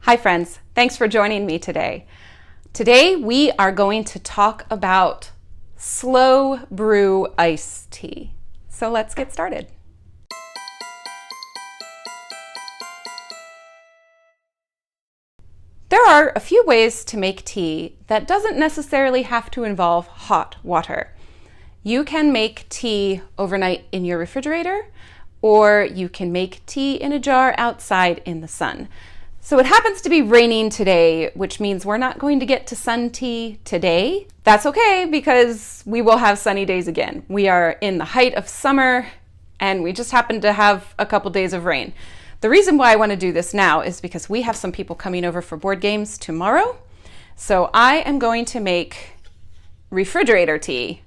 Hi friends, thanks for joining me today. Today we are going to talk about slow brew iced tea. So let's get started. There are a few ways to make tea that doesn't necessarily have to involve hot water. You can make tea overnight in your refrigerator, or you can make tea in a jar outside in the sun. So it happens to be raining today, which means we're not going to get to sun tea today. That's okay, because we will have sunny days again. We are in the height of summer, and we just happen to have a couple days of rain. The reason why I want to do this now is because we have some people coming over for board games tomorrow. So I am going to make refrigerator tea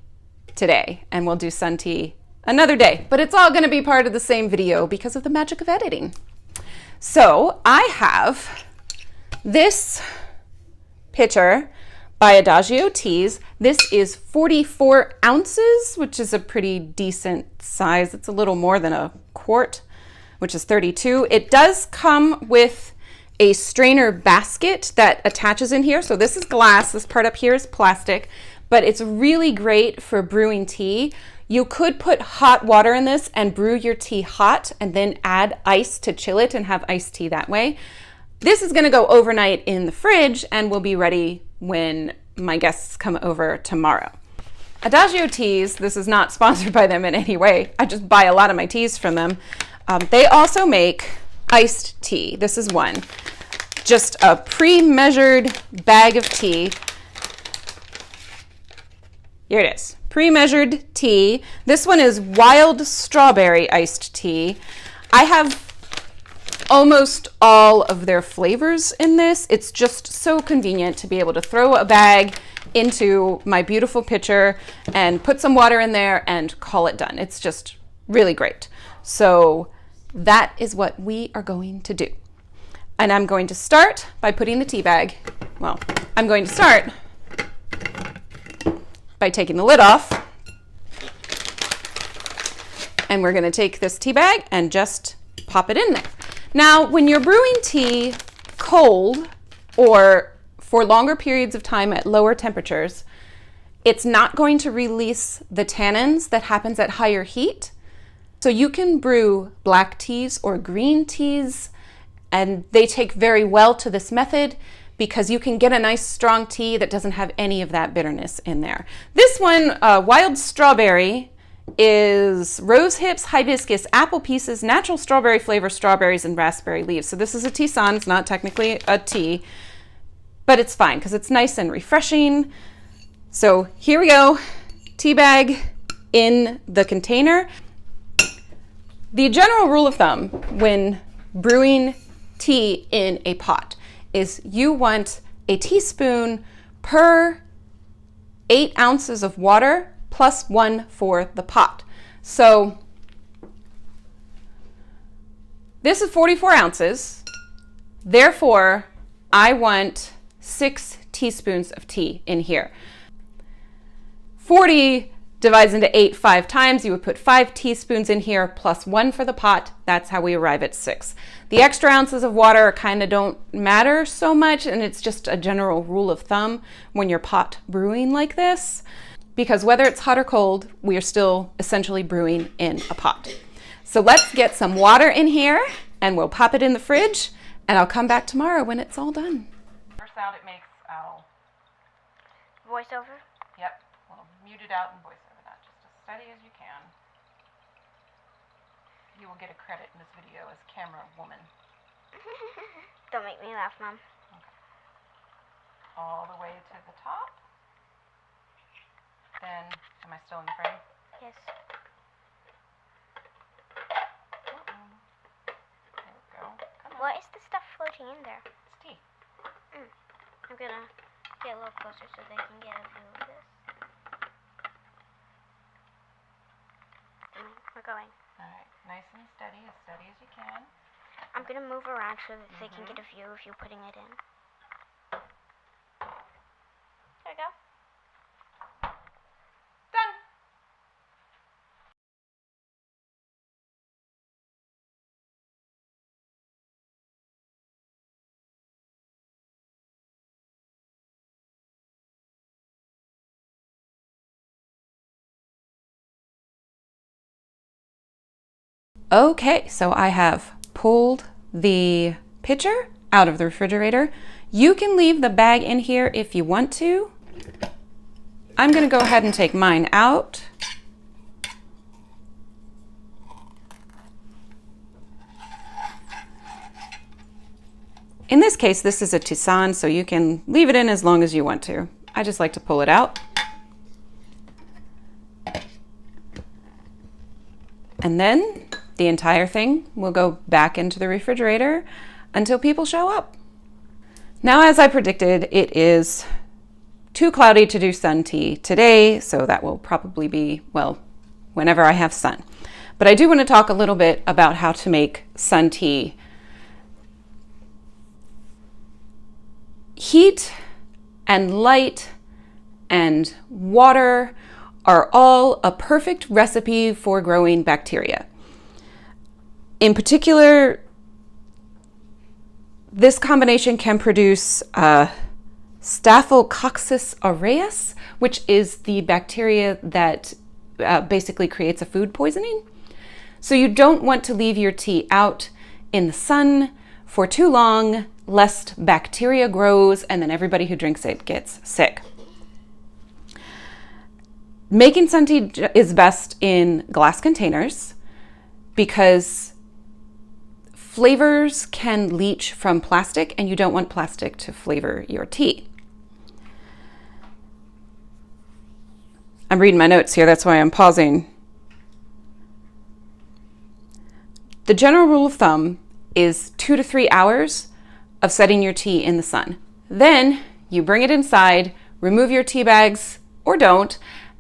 today, and we'll do sun tea another day. But it's all going to be part of the same video because of the magic of editing. So I have this pitcher by Adagio Teas. This is 44 ounces, which is a pretty decent size. It's a little more than a quart, which is 32. It does come with a strainer basket that attaches in here. So this is glass, this part up here is plastic, but it's really great for brewing tea. You could put hot water in this and brew your tea hot and then add ice to chill it and have iced tea that way. This is gonna go overnight in the fridge and will be ready when my guests come over tomorrow. Adagio Teas, this is not sponsored by them in any way. I just buy a lot of my teas from them. They also make iced tea. This is one. Just a pre-measured bag of tea. Here it is. Pre-measured tea. This one is wild strawberry iced tea. I have almost all of their flavors in this. It's just so convenient to be able to throw a bag into my beautiful pitcher and put some water in there and call it done. It's just really great. So that is what we are going to do. And I'm going to start by putting the tea bag. Well, I'm going to start by taking the lid off. And we're gonna take this tea bag and just pop it in there. Now, when you're brewing tea cold or for longer periods of time at lower temperatures, it's not going to release the tannins that happens at higher heat. So you can brew black teas or green teas, and they take very well to this method because you can get a nice strong tea that doesn't have any of that bitterness in there. This one, wild strawberry, is rose hips, hibiscus, apple pieces, natural strawberry flavor, strawberries, and raspberry leaves. So this is a tisane. It's not technically a tea, but it's fine because it's nice and refreshing. So here we go, tea bag in the container. The general rule of thumb when brewing tea in a pot is you want a teaspoon per 8 ounces of water plus 1 for the pot. So this is 44 ounces. Therefore, I want 6 teaspoons of tea in here. 40 divides into 8 5 times. You would put 5 teaspoons in here plus 1 for the pot. That's how we arrive at 6. The extra ounces of water kind of don't matter so much, and it's just a general rule of thumb when you're pot brewing like this, because whether it's hot or cold, we are still essentially brewing in a pot. So let's get some water in here and we'll pop it in the fridge, and I'll come back tomorrow when it's all done. First sound it makes, ow. Voiceover? Yep, well, mute it out and voiceover that just as steady as you can. You will get a credit in this video as camera woman. Don't make me laugh, Mom. Okay. All the way to the top. Then, am I still in the frame? Yes. There we go. Come on. What is the stuff floating in there? It's tea. I'm gonna get a little closer so they can get a view of this. We're going. Alright, nice and steady as you can. I'm gonna move around so that they can get a view of you putting it in. There we go. Okay, so I have pulled the pitcher out of the refrigerator. You can leave the bag in here if you want to. I'm going to go ahead and take mine out. In this case, this is a tisane, so you can leave it in as long as you want to. I just like to pull it out. And then the entire thing will go back into the refrigerator until people show up. Now, as I predicted, it is too cloudy to do sun tea today, so that will probably be, well, whenever I have sun. But I do want to talk a little bit about how to make sun tea. Heat and light and water are all a perfect recipe for growing bacteria. In particular, this combination can produce Staphylococcus aureus, which is the bacteria that basically creates a food poisoning. So you don't want to leave your tea out in the sun for too long, lest bacteria grows and then everybody who drinks it gets sick. Making sun tea is best in glass containers because flavors can leach from plastic and you don't want plastic to flavor your tea. I'm reading my notes here, that's why I'm pausing. The general rule of thumb is 2 to 3 hours of setting your tea in the sun. Then you bring it inside, remove your tea bags or don't,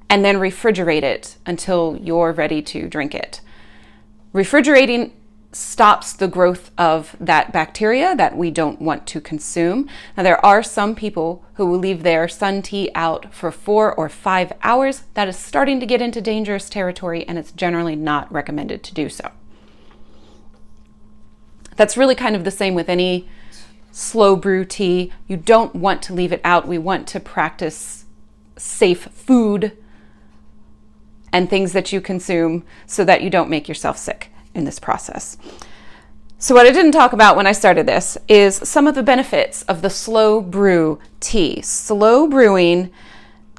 and then refrigerate it until you're ready to drink it. Refrigerating stops the growth of that bacteria that we don't want to consume. Now, there are some people who will leave their sun tea out for 4 or 5 hours. That is starting to get into dangerous territory, and it's generally not recommended to do so. That's really kind of the same with any slow brew tea. You don't want to leave it out. We want to practice safe food and things that you consume so that you don't make yourself sick in this process. So what I didn't talk about when I started this is some of the benefits of the slow brew tea. Slow brewing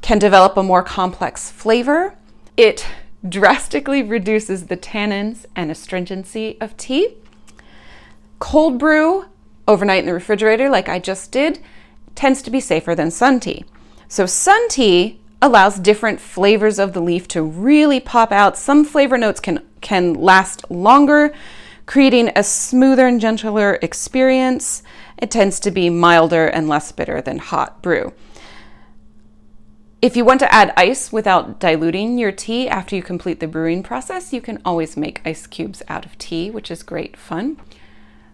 can develop a more complex flavor. It drastically reduces the tannins and astringency of tea. Cold brew overnight in the refrigerator, like I just did, tends to be safer than sun tea. So sun tea allows different flavors of the leaf to really pop out. Some flavor notes can last longer, creating a smoother and gentler experience. It tends to be milder and less bitter than hot brew. If you want to add ice without diluting your tea after you complete the brewing process, you can always make ice cubes out of tea, which is great fun.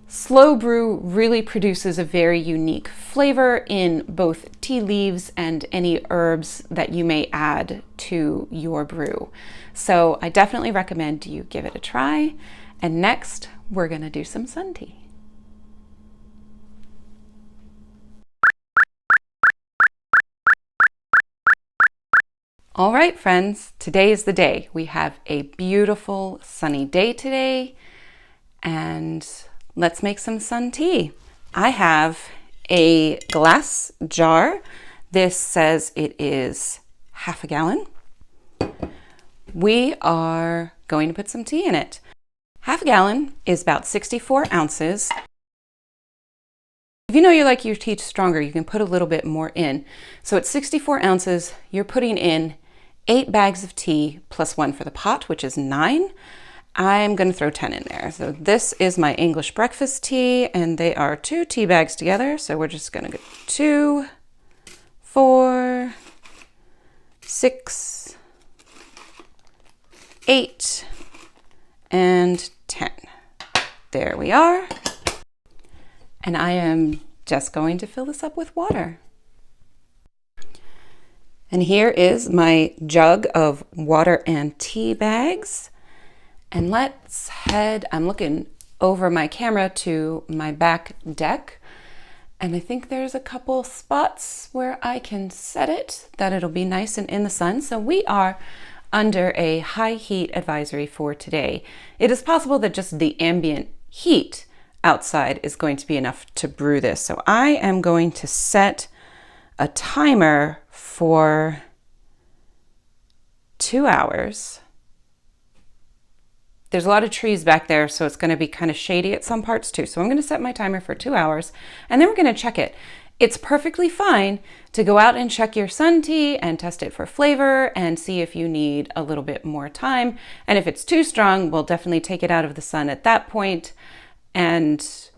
Slow brew really produces a very unique flavor in both tea leaves and any herbs that you may add to your brew. So I definitely recommend you give it a try. And next, we're going to do some sun tea. All right, friends, today is the day. We have a beautiful sunny day today, and let's make some sun tea. I have a glass jar. This says it is half a gallon. We are going to put some tea in it. Half a gallon is about 64 ounces. If you know you like your tea stronger, you can put a little bit more in. So at 64 ounces, you're putting in 8 bags of tea plus 1 for the pot, which is 9. I'm going to throw 10 in there. So this is my English breakfast tea, and they are 2 tea bags together. So we're just going to go 2, 4, 6, 8, and 10. There we are. And I am just going to fill this up with water. And here is my jug of water and tea bags. And let's head, I'm looking over my camera to my back deck, and I think there's a couple spots where I can set it that it'll be nice and in the sun. So we are under a high heat advisory for today. It is possible that just the ambient heat outside is going to be enough to brew this. So I am going to set a timer for 2 hours. There's a lot of trees back there, so it's going to be kind of shady at some parts too. So I'm going to set my timer for 2 hours, and then we're going to check it. It's perfectly fine to go out and check your sun tea and test it for flavor and see if you need a little bit more time. And if it's too strong, we'll definitely take it out of the sun at that point, and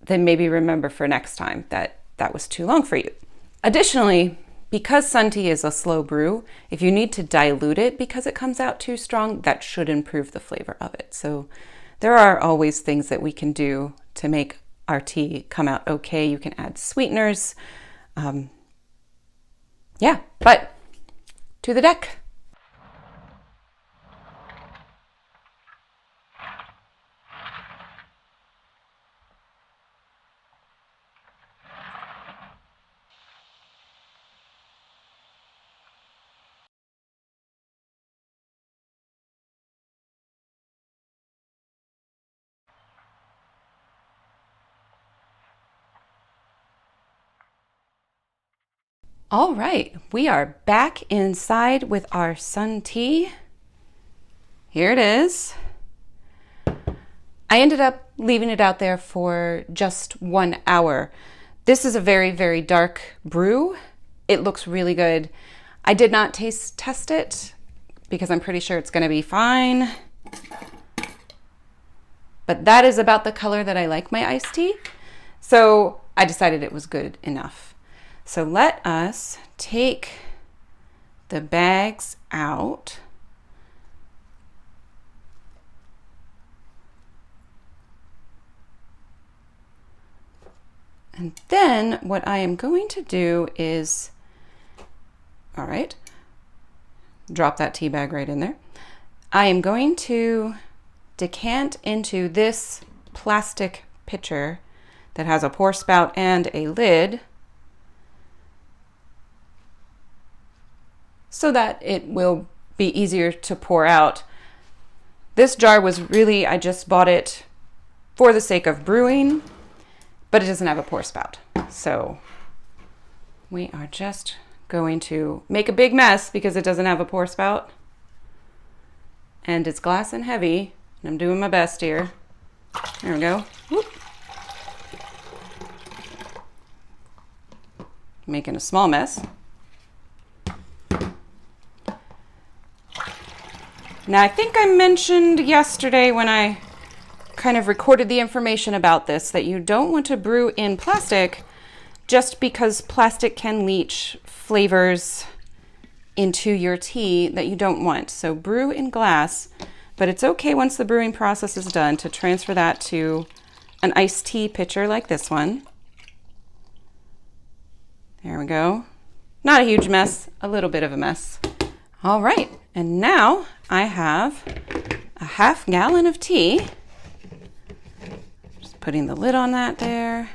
then maybe remember for next time that that was too long for you. Additionally, because sun tea is a slow brew, if you need to dilute it because it comes out too strong, that should improve the flavor of it. So there are always things that we can do to make our tea come out okay. You can add sweeteners. Yeah, but to the deck. All right, we are back inside with our sun tea. Here it is. I ended up leaving it out there for just 1 hour. This is a very, very dark brew. It looks really good. I did not taste test it because I'm pretty sure it's gonna be fine. But that is about the color that I like my iced tea. So I decided it was good enough. So let us take the bags out. And then what I am going to do is, all right, drop that tea bag right in there. I am going to decant into this plastic pitcher that has a pour spout and a lid, so that it will be easier to pour out. This jar was really, I just bought it for the sake of brewing, but it doesn't have a pour spout. So we are just going to make a big mess because it doesn't have a pour spout. And it's glass and heavy, and I'm doing my best here. There we go. Whoop. Making a small mess. Now, I think I mentioned yesterday when I kind of recorded the information about this that you don't want to brew in plastic just because plastic can leach flavors into your tea that you don't want. So brew in glass, but it's okay once the brewing process is done to transfer that to an iced tea pitcher like this one. There we go. Not a huge mess, a little bit of a mess. All right, and now I have a half gallon of tea. Just putting the lid on that there.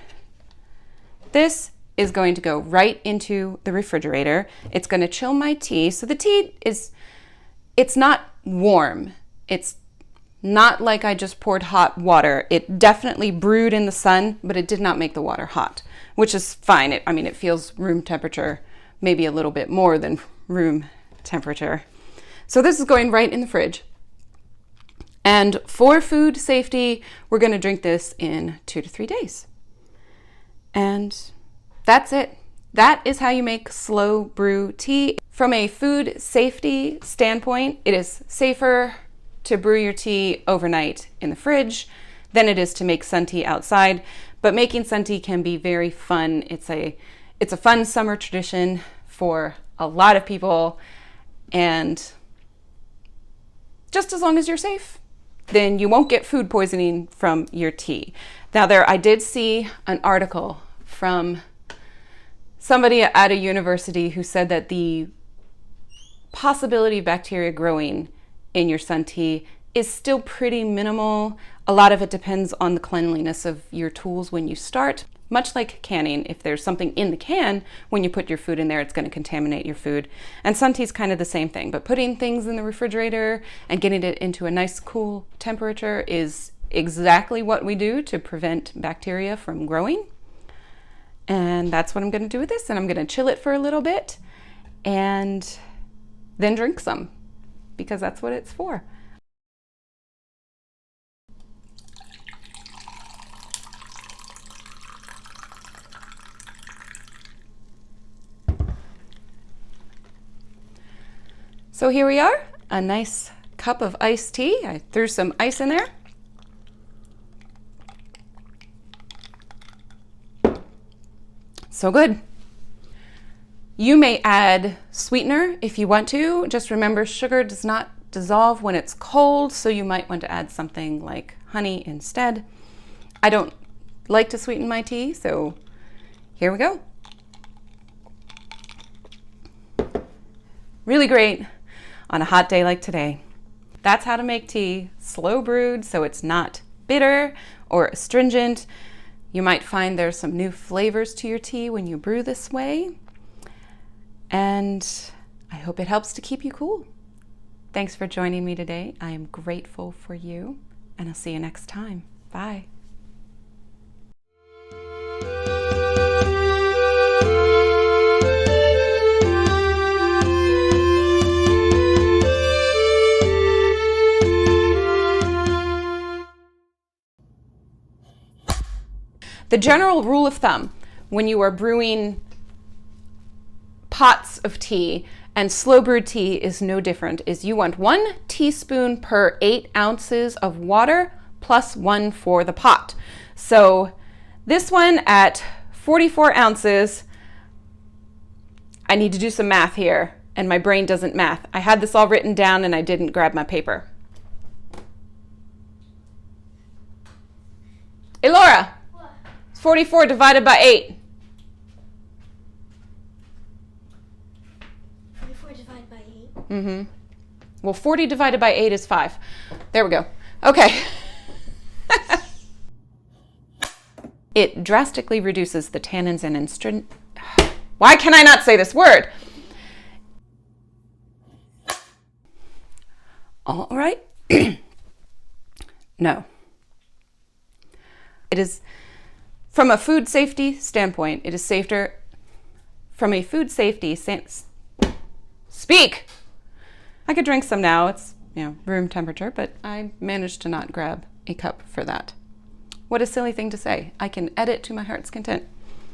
This is going to go right into the refrigerator. It's going to chill my tea. So the tea it's not warm. It's not like I just poured hot water. It definitely brewed in the sun, but it did not make the water hot, which is fine. It feels room temperature, maybe a little bit more than room temperature. So this is going right in the fridge. And for food safety, we're going to drink this in 2 to 3 days. And that's it. That is how you make slow brew tea. From a food safety standpoint, it is safer to brew your tea overnight in the fridge than it is to make sun tea outside. But making sun tea can be very fun. It's a fun summer tradition for a lot of people. And just as long as you're safe, then you won't get food poisoning from your tea. Now I did see an article from somebody at a university who said that the possibility of bacteria growing in your sun tea is still pretty minimal. A lot of it depends on the cleanliness of your tools when you start. much like canning. If there's something in the can, when you put your food in there, it's going to contaminate your food. And sun tea is kind of the same thing, but putting things in the refrigerator and getting it into a nice cool temperature is exactly what we do to prevent bacteria from growing. And that's what I'm going to do with this. And I'm going to chill it for a little bit and then drink some, because that's what it's for. So here we are, a nice cup of iced tea. I threw some ice in there. So good. You may add sweetener if you want to. Just remember, sugar does not dissolve when it's cold, so you might want to add something like honey instead. I don't like to sweeten my tea, so here we go. Really great on a hot day like today. That's how to make tea, slow brewed, so it's not bitter or astringent. You might find there's some new flavors to your tea when you brew this way. And I hope it helps to keep you cool. Thanks for joining me today. I am grateful for you, and I'll see you next time. Bye. The general rule of thumb when you are brewing pots of tea, and slow brewed tea is no different, is you want 1 teaspoon per 8 ounces of water plus 1 for the pot. So this one at 44 ounces, I need to do some math here, and my brain doesn't math. I had this all written down and I didn't grab my paper. Hey Laura, 44 divided by 8. 44 divided by 8? Mm-hmm. Well, 40 divided by 8 is 5. There we go. Okay. It drastically reduces the tannins and Why can I not say this word? All right. No. It is, from a food safety standpoint, it is safer. From a food safety Speak! I could drink some now. It's, room temperature, but I managed to not grab a cup for that. What a silly thing to say. I can edit to my heart's content.